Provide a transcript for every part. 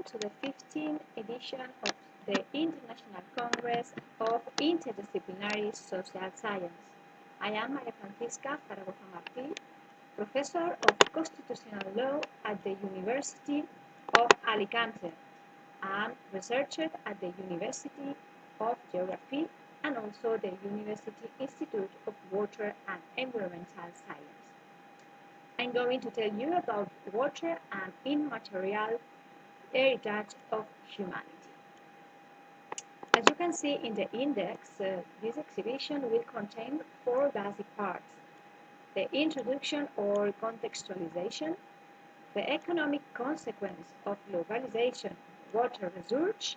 to the 15th edition of the International Congress of Interdisciplinary Social Science. I am Maria Francisca Zaragoza Martí, Professor of Constitutional Law at the University of Alicante and researcher at the University of Geography and also the University Institute of Water and Environmental Science. I'm going to tell you about water and immaterial heritage of humanity. As you can see in the index, this exhibition will contain 4 basic parts: the introduction or contextualization, the economic consequence of globalization of water research,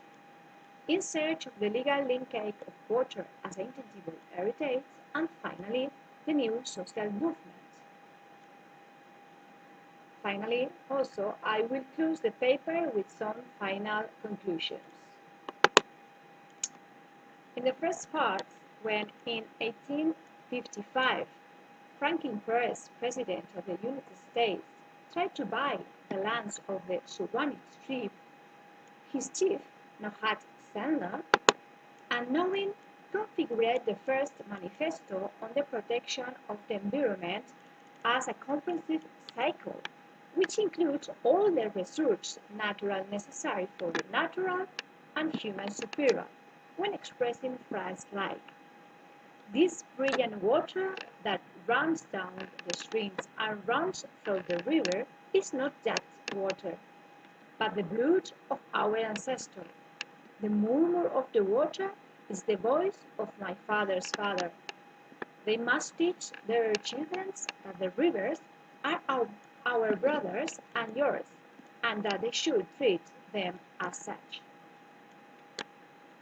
in search of the legal linkage of water as an intangible heritage, and finally, the new social movement. Finally, also, I will close the paper with some final conclusions. In the first part, when in 1855, Franklin Pierce, President of the United States, tried to buy the lands of the Suwannee Strip, his chief, Nohat Sandler, unknowing, configured the first manifesto on the protection of the environment as a comprehensive cycle, which includes all the resources natural necessary for the natural and human superior, when expressing phrases like, "This brilliant water that runs down the streams and runs through the river is not just water, but the blood of our ancestors. The murmur of the water is the voice of my father's father. They must teach their children that the rivers are our brothers and yours, and that they should treat them as such."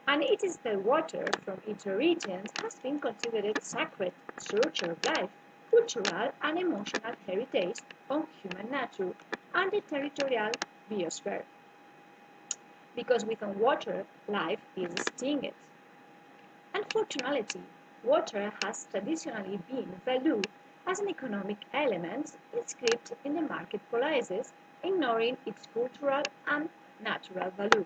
And it is the water from its origins has been considered sacred source of life, cultural and emotional heritage of human nature and the territorial biosphere. Because without water, life is extinct. Unfortunately, water has traditionally been valued as an economic element inscribed in the marketplaces, ignoring its cultural and natural value.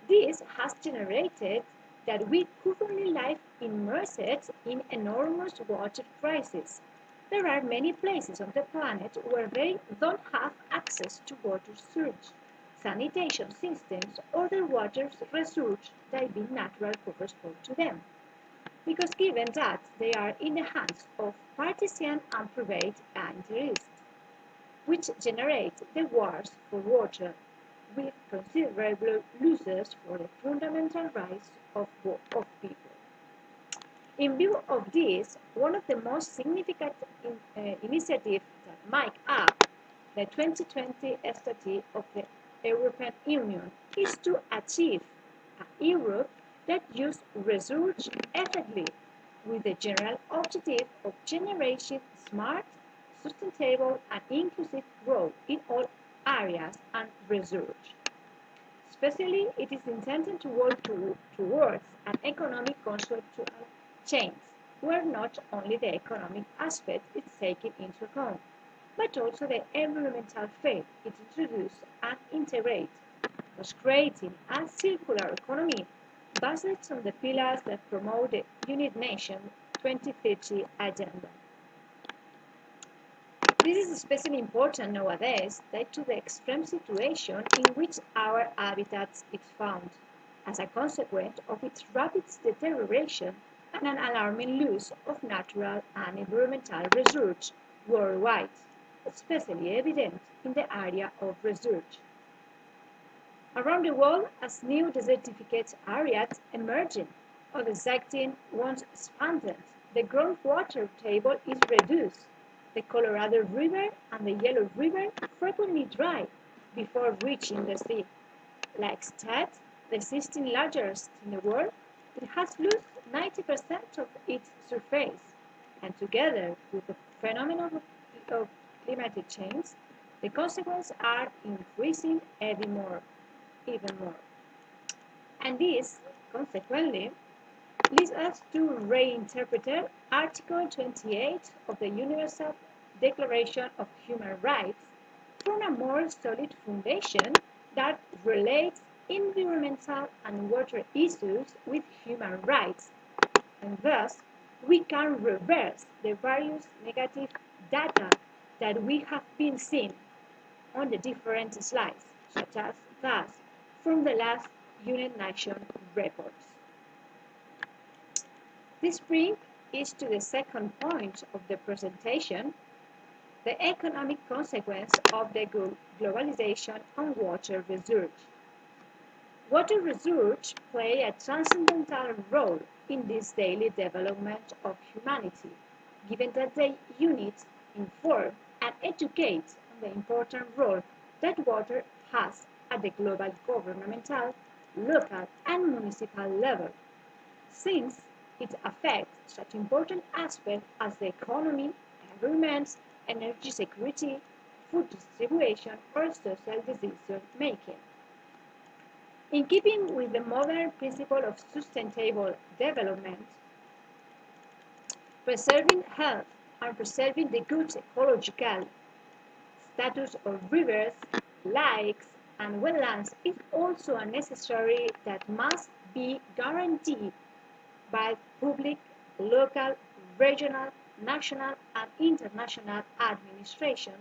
This has generated that we currently live immersed in enormous water crisis. There are many places on the planet where they don't have access to water source, sanitation systems, or the water resource that be natural correspond to them, because given that they are in the hands of partisan and private interests, which generate the wars for water, with considerable losses for the fundamental rights of people. In view of this, one of the most significant initiatives that make up the 2020 strategy of the European Union is to achieve a Europe that uses resources effectively, with the general objective of generating smart, sustainable, and inclusive growth in all areas and research. Especially, it is intended to work towards an economic conceptual change, where not only the economic aspect is taken into account, but also the environmental faith it introduces and integrates, thus creating a circular economy based on the pillars that promote the United Nations 2030 agenda. This is especially important nowadays due to the extreme situation in which our habitat is found, as a consequence of its rapid deterioration and an alarming loss of natural and environmental resources worldwide, especially evident in the area of research. Around the world, as new desertified areas emerging or exacting once expanded, the groundwater table is reduced. The Colorado River and the Yellow River frequently dry before reaching the sea. Like Chad, the 16th largest in the world, it has lost 90% of its surface, and together with the phenomenon of climate change, the consequences are increasing even more. And this, consequently, leads us to reinterpret Article 28 of the Universal Declaration of Human Rights from a more solid foundation that relates environmental and water issues with human rights, and thus we can reverse the various negative data that we have been seeing on the different slides, such as thus from the last United Nations reports. This brings us to the second point of the presentation, the economic consequence of the globalization on water research. Water research play a transcendental role in this daily development of humanity, given that they unite, inform, and educate on the important role that water has at the global governmental, local, and municipal level, since it affects such important aspects as the economy, environment, energy security, food distribution, or social decision making. In keeping with the modern principle of sustainable development, preserving health and preserving the good ecological status of rivers, lakes, and wetlands is also a necessary that must be guaranteed by public, local, regional, national, and international administrations,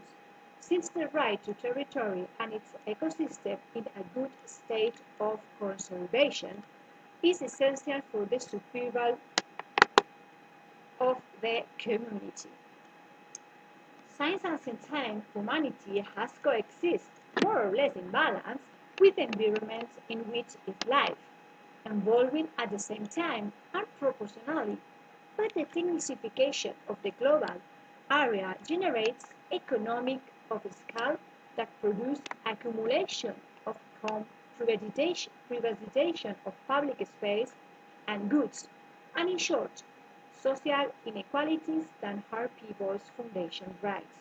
since the right to territory and its ecosystem in a good state of conservation is essential for the survival of the community. Since ancient time, humanity has coexisted more or less in balance with environments in which it lives, evolving at the same time and proportionally, but the technification of the global area generates economic of scale that produce accumulation of privatization of public space and goods, and in short, social inequalities that harm people's foundation rights.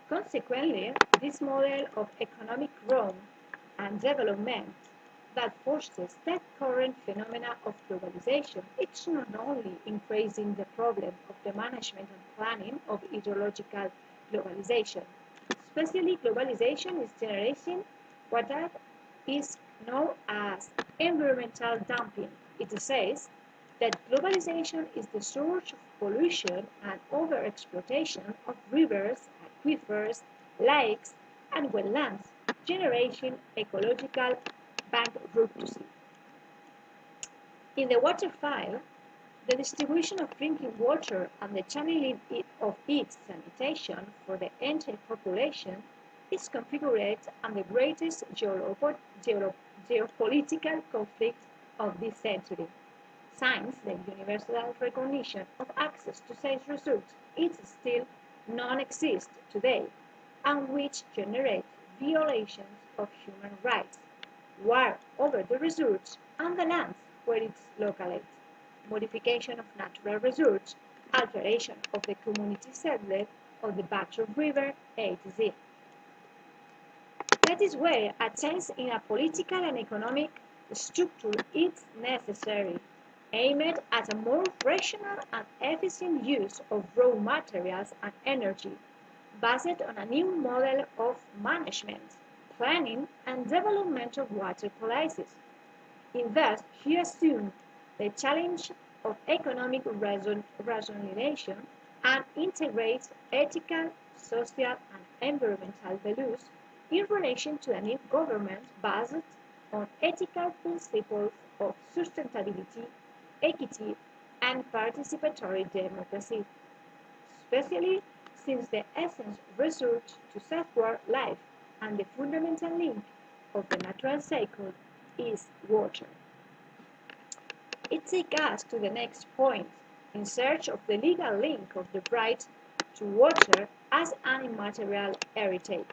Consequently, this model of economic growth and development that forces that current phenomena of globalization, it's not only increasing the problem of the management and planning of ideological globalization. Especially globalization is generating what that is known as environmental dumping. It says that globalization is the source of pollution and overexploitation of rivers, aquifers, lakes, and wetlands, generating ecological bankruptcy. In the water file, the distribution of drinking water and the channeling of its sanitation for the entire population is configured on the greatest geopolitical conflict of this century. Since the universal recognition of access to such resources is still non-exist today, and which generates violations of human rights, war over the resource and the lands where it's located, modification of natural resources, alteration of the community settled of the Backdrop River, etc. That is where a change in a political and economic structure is necessary, aimed at a more rational and efficient use of raw materials and energy, based on a new model of management, planning, and development of water policies. In thus, he assumed the challenge of economic rationalization and integrates ethical, social, and environmental values in relation to a new government based on ethical principles of sustainability, equity, and participatory democracy, especially since the essence research to safeguard life and the fundamental link of the natural cycle is water. It takes us to the next point, in search of the legal link of the right to water as an immaterial heritage.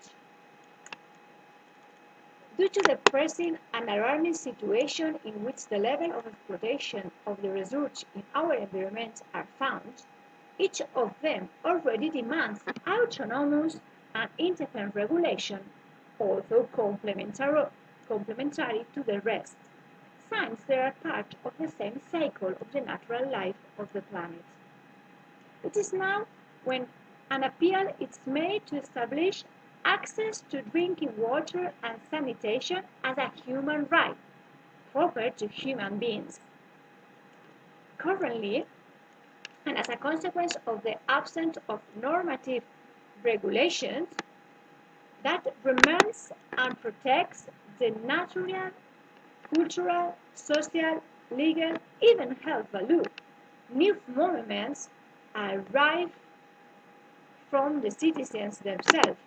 Due to the pressing and alarming situation in which the level of exploitation of the resources in our environment are found, each of them already demands autonomous and independent regulation, although complementary to the rest, since they are part of the same cycle of the natural life of the planet. It is now when an appeal is made to establish access to drinking water and sanitation as a human right proper to human beings. Currently, and as a consequence of the absence of normative regulations that remains and protects the natural, cultural, social, legal, even health value, new movements arrive from the citizens themselves,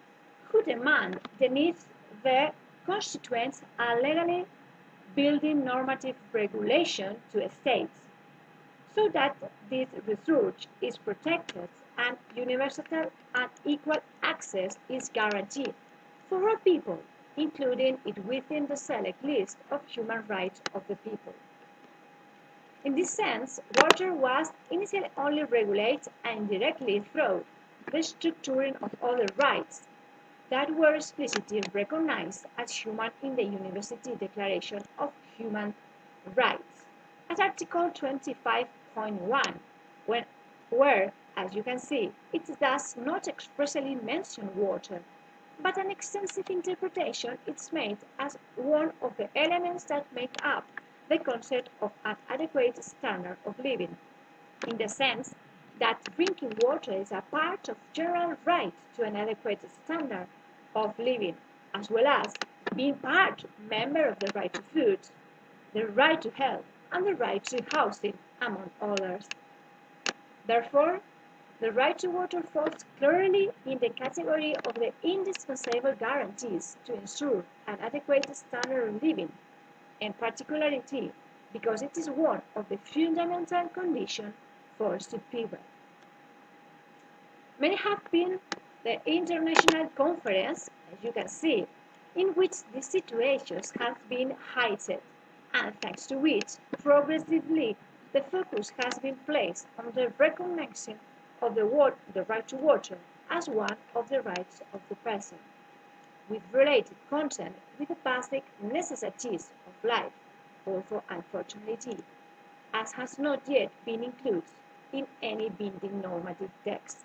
who demand the needs their constituents are legally building normative regulation to states, so that this research is protected and universal and equal access is guaranteed for all people, including it within the select list of human rights of the people. In this sense, water was initially only regulated and indirectly through the structuring of other rights that were explicitly recognized as human in the Universal Declaration of Human Rights, at Article 25.1, where, as you can see, it does not expressly mention water, but an extensive interpretation is made as one of the elements that make up the concept of an adequate standard of living, in the sense that drinking water is a part of general right to an adequate standard of living, as well as being part member of the right to food, the right to health, and the right to housing, among others. Therefore, the right to water falls clearly in the category of the indispensable guarantees to ensure an adequate standard of living, and particularly because it is one of the fundamental conditions for survival. Many have been the international conference, as you can see, in which these situations have been heightened, and thanks to which, progressively, the focus has been placed on the recognition of the right to water as one of the rights of the person, with related content with the basic necessities of life, although unfortunately, as has not yet been included in any binding normative text.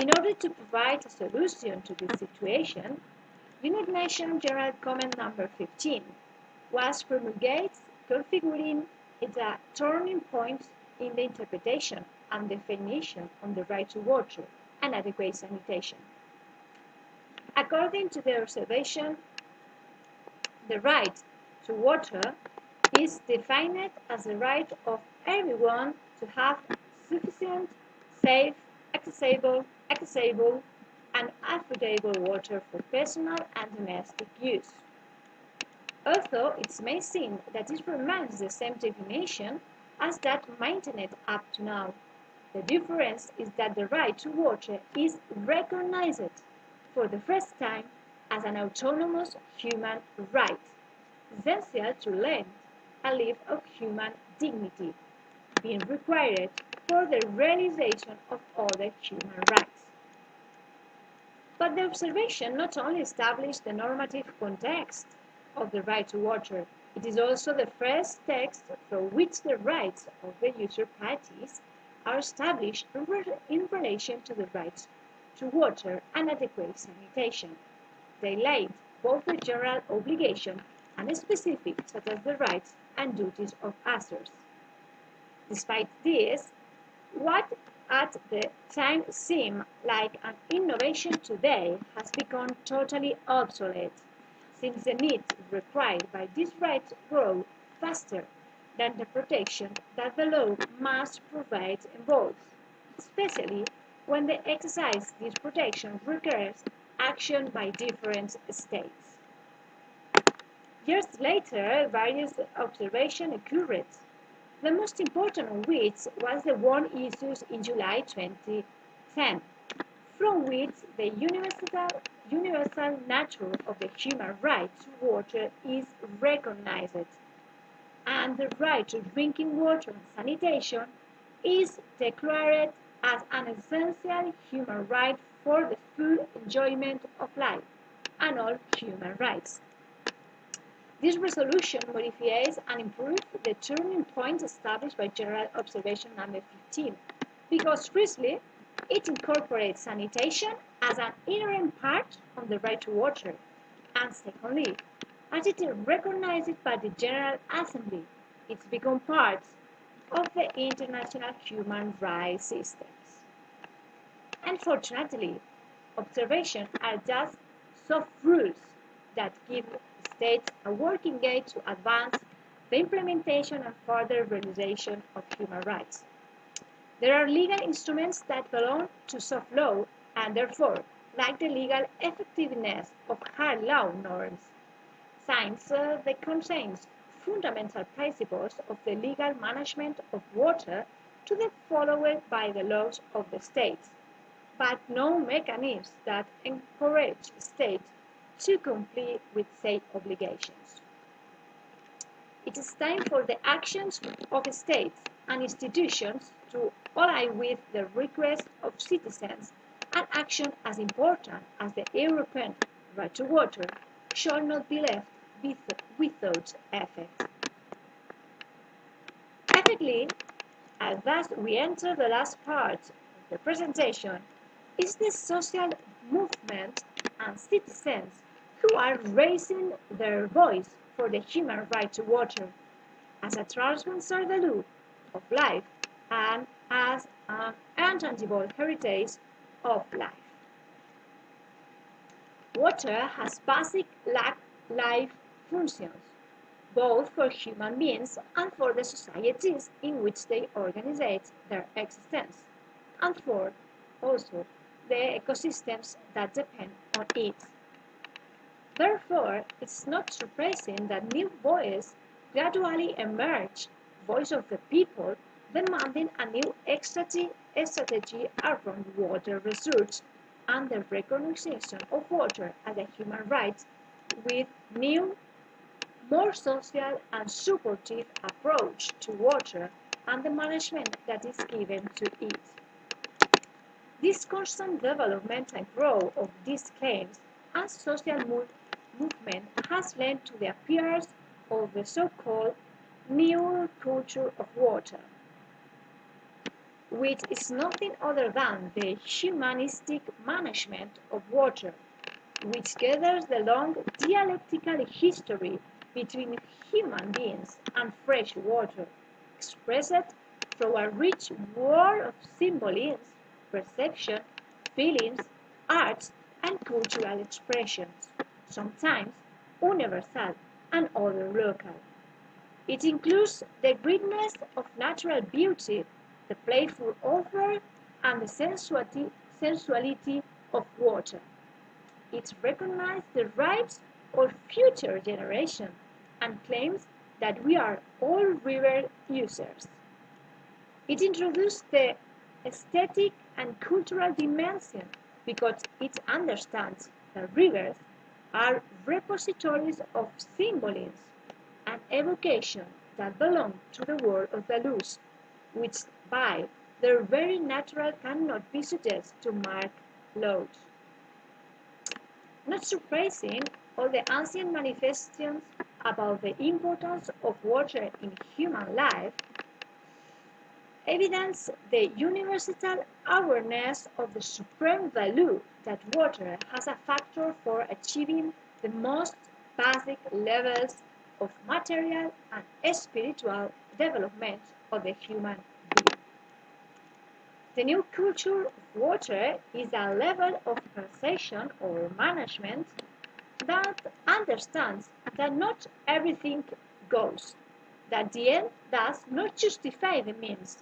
In order to provide a solution to this situation, United Nations General Comment Number 15 was promulgated, configuring it a turning point in the interpretation and definition of the right to water and adequate sanitation. According to the observation, the right to water is defined as the right of everyone to have sufficient, safe, accessible, and affordable water for personal and domestic use. Although it may seem that it remains the same definition as that maintained up to now, the difference is that the right to water is recognized for the first time as an autonomous human right, essential to lead a life of human dignity, being required for the realization of other human rights. But the observation not only established the normative context of the right to water, it is also the first text from which the rights of the user parties are established in relation to the rights to water and adequate sanitation. They laid both the general obligation and the specific, such as the rights and duties of others. Despite this, what at the time seemed like an innovation today has become totally obsolete, since the needs required by these rights grow faster than the protection that the law must provide involves, especially when the exercise this protection requires action by different states. Years later, various observations occurred, the most important of which was the one issued in July 2010, from which the universal nature of the human right to water is recognized, and the right to drinking water and sanitation is declared as an essential human right for the full enjoyment of life and all human rights. This resolution modifies and improves the turning point established by General Observation Number 15, because firstly, it incorporates sanitation as an inherent part of the right to water, and secondly, as it is recognized by the General Assembly, it's become part of the international human rights systems. Unfortunately, observations are just soft rules that give states a working aid to advance the implementation and further realization of human rights. There are legal instruments that belong to soft law and therefore lack the legal effectiveness of hard law norms. Science that contains fundamental principles of the legal management of water to be followed by the laws of the states, but no mechanisms that encourage states to comply with said obligations. It is time for the actions of states and institutions to align with the requests of citizens, and action as important as the European right to water shall not be left without effect. Effectively, as thus we enter the last part of the presentation, is the social movement and citizens who are raising their voice for the human right to water as a transversal of life and as an intangible heritage of life. Water has basic life functions, both for human beings and for the societies in which they organize their existence, and for also the ecosystems that depend on it. Therefore, it's not surprising that new voices gradually emerge, voice of the people, demanding a new strategy around water research and the recognition of water as a human right with new, more social and supportive approach to water and the management that is given to it. This constant development and growth of these claims and social movement has led to the appearance of the so-called new culture of water, which is nothing other than the humanistic management of water, which gathers the long dialectical history between human beings and fresh water, expressed through a rich world of symbolism, perception, feelings, arts, and cultural expressions, sometimes universal and other local. It includes the greatness of natural beauty, the playful offer, and the sensuality of water. It recognizes the rights of future generations and claims that we are all river users. It introduced the aesthetic and cultural dimension because it understands that rivers are repositories of symbolism and evocation that belong to the world of the loose, which by their very nature cannot be suggested to mark laws. Not surprising, all the ancient manifestations about the importance of water in human life evidence the universal awareness of the supreme value that water has a factor for achieving the most basic levels of material and spiritual development of the human being. The new culture of water is a level of perception or management that understands that not everything goes, that the end does not justify the means,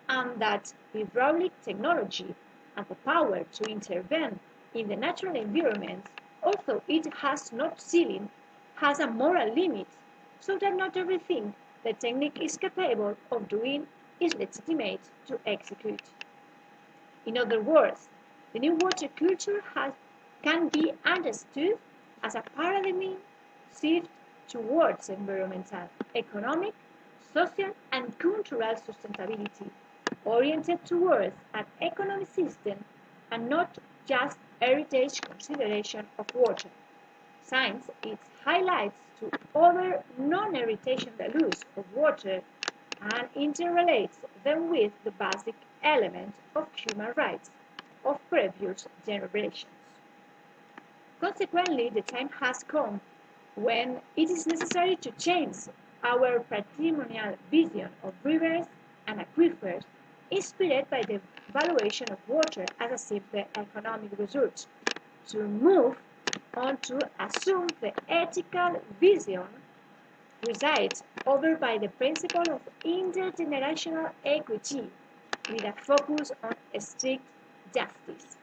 and that hydraulic technology and the power to intervene in the natural environment, although it has no ceiling, has a moral limit, so that not everything the technique is capable of doing is legitimate to execute. In other words, the new water culture can be understood as a paradigm shift towards environmental, economic, social, and cultural sustainability, oriented towards an economic system and not just heritage consideration of water. Science it highlights to other non-heritage values of water and interrelates them with the basic element of human rights, of previous generations. Consequently, the time has come when it is necessary to change our patrimonial vision of rivers and aquifers, inspired by the valuation of water as a simple economic resource, to move on to assume the ethical vision presides over by the principle of intergenerational equity with a focus on strict justice.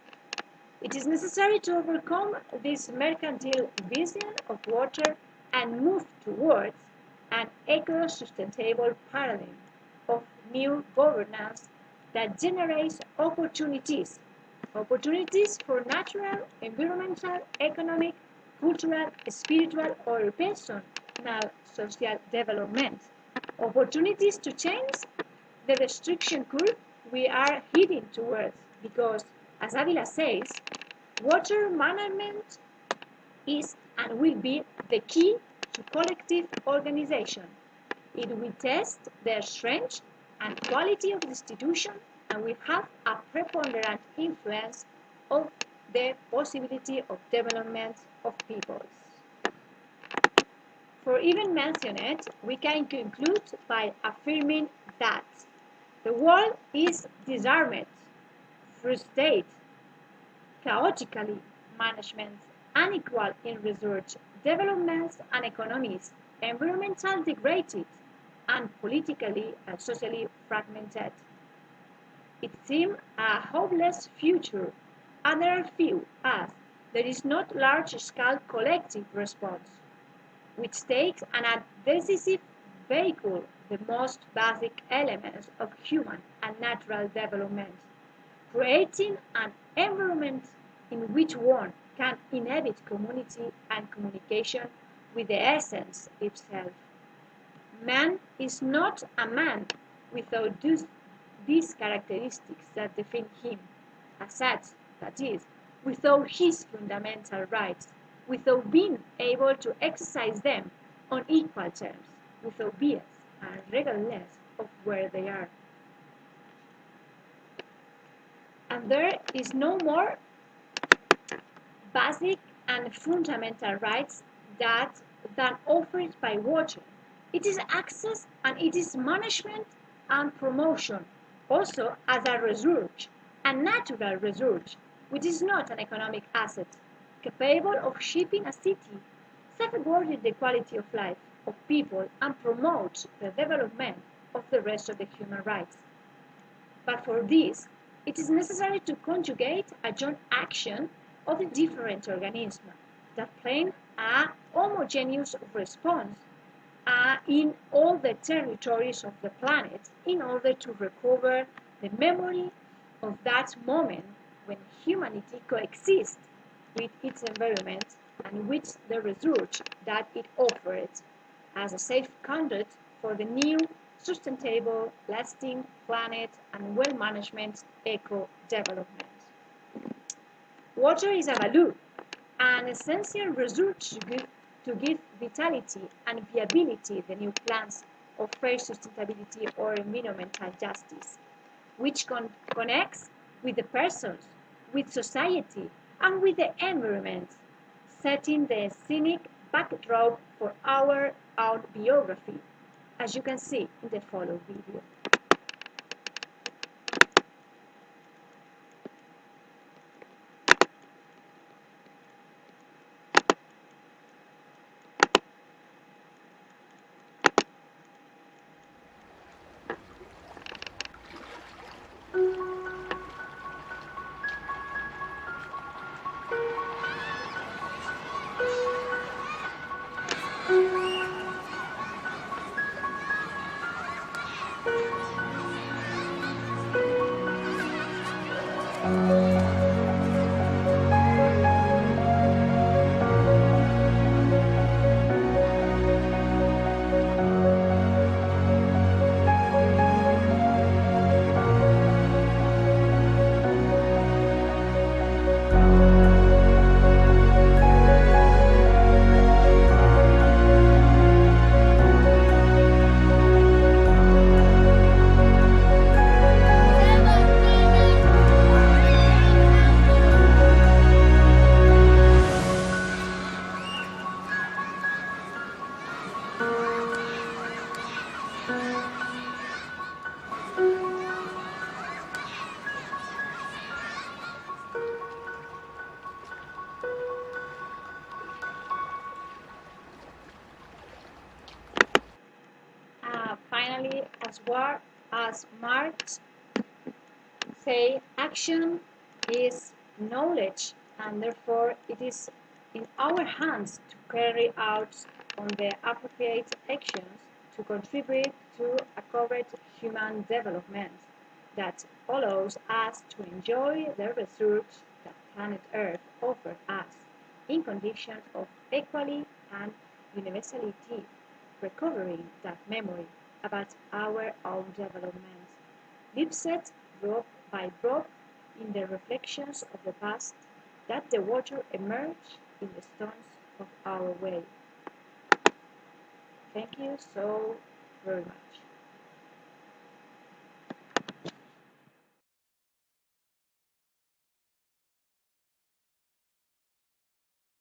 It is necessary to overcome this mercantile vision of water and move towards an eco-sustainable paradigm of new governance that generates opportunities for natural, environmental, economic, cultural, spiritual, or personal social development. Opportunities to change the destruction curve we are heading towards because, as Avila says, water management is and will be the key to collective organization. It will test the strength and quality of the institution and will have a preponderant influence of the possibility of development of peoples. For even mention it, we can conclude by affirming that the world is disarmed, frustrated, chaotically management, unequal in research, developments and economies, environmental degraded, and politically and socially fragmented. It seems a hopeless future, and there are few as there is not large-scale collective response, which takes an decisive vehicle the most basic elements of human and natural development, creating an environment in which one can inhabit community and communication with the essence itself. Man is not a man without these characteristics that define him as such, that is, without his fundamental rights, without being able to exercise them on equal terms, without bias and regardless of where they are. And there is no more basic and fundamental rights than offered by water. It is access and it is management and promotion, also as a resource, a natural resource, which is not an economic asset, capable of shaping a city, safeguarding the quality of life of people and promote the development of the rest of the human rights. But for this, it is necessary to conjugate a joint action of the different organisms that plan a homogeneous response in all the territories of the planet in order to recover the memory of that moment when humanity coexists with its environment and with the resource that it offered as a safe conduct for the new, sustainable, lasting planet and well-management eco-development. Water is a value, an essential resource to give vitality and viability the new plans of fair sustainability or environmental justice, which connects with the persons, with society, and with the environment, setting the scenic backdrop for our autobiography, as you can see in the following video. As Marx say, action is knowledge, and therefore it is in our hands to carry out on the appropriate actions to contribute to a correct human development that allows us to enjoy the resources that planet Earth offers us in conditions of equality and universality, recovering that memory about our own development. Lipset drop by drop in the reflections of the past that the water emerged in the stones of our way. Thank you so very much.